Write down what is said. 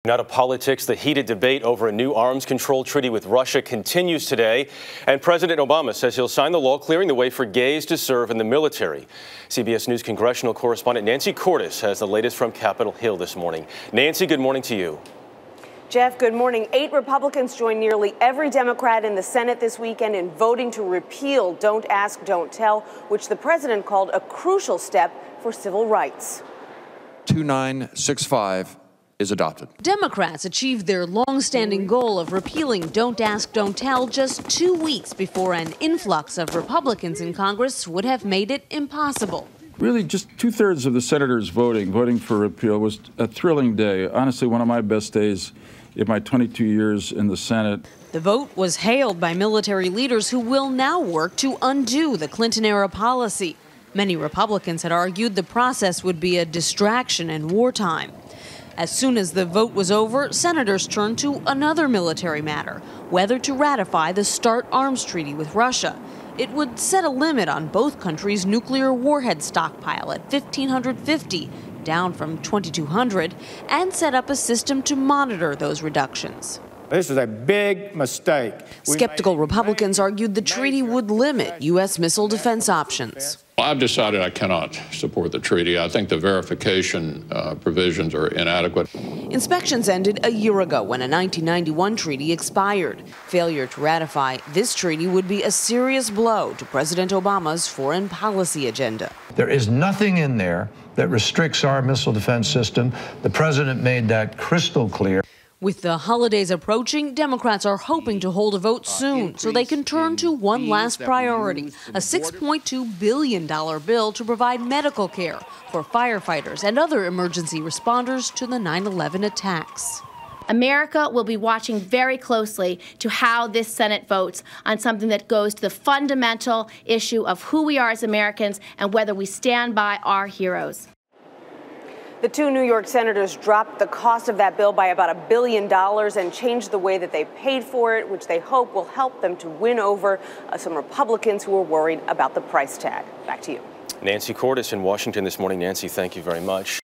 Now to politics, the heated debate over a new arms control treaty with Russia continues today, and President Obama says he'll sign the law clearing the way for gays to serve in the military. CBS News congressional correspondent Nancy Cordes has the latest from Capitol Hill this morning. Nancy, good morning to you. Jeff, good morning. 8 Republicans joined nearly every Democrat in the Senate this weekend in voting to repeal Don't Ask, Don't Tell, which the president called a crucial step for civil rights. 2965 is adopted. Democrats achieved their long-standing goal of repealing Don't Ask, Don't Tell just 2 weeks before an influx of Republicans in Congress would have made it impossible. Really, just two-thirds of the senators voting for repeal was a thrilling day. Honestly, one of my best days in my 22 years in the Senate. The vote was hailed by military leaders who will now work to undo the Clinton-era policy. Many Republicans had argued the process would be a distraction in wartime. As soon as the vote was over, senators turned to another military matter, whether to ratify the START arms treaty with Russia. It would set a limit on both countries' nuclear warhead stockpile at 1,550, down from 2,200, and set up a system to monitor those reductions. This is a big mistake. Skeptical Republicans argued the treaty would limit U.S. missile defense options. I've decided I cannot support the treaty. I think the verification provisions are inadequate. Inspections ended a year ago when a 1991 treaty expired. Failure to ratify this treaty would be a serious blow to President Obama's foreign policy agenda. There is nothing in there that restricts our missile defense system. The president made that crystal clear. With the holidays approaching, Democrats are hoping to hold a vote soon so they can turn to one last priority, a $6.2 billion bill to provide medical care for firefighters and other emergency responders to the 9/11 attacks. America will be watching very closely to how this Senate votes on something that goes to the fundamental issue of who we are as Americans and whether we stand by our heroes. The 2 New York senators dropped the cost of that bill by about $1 billion and changed the way that they paid for it, which they hope will help them to win over some Republicans who are worried about the price tag. Back to you. Nancy Cordes in Washington this morning. Nancy, thank you very much.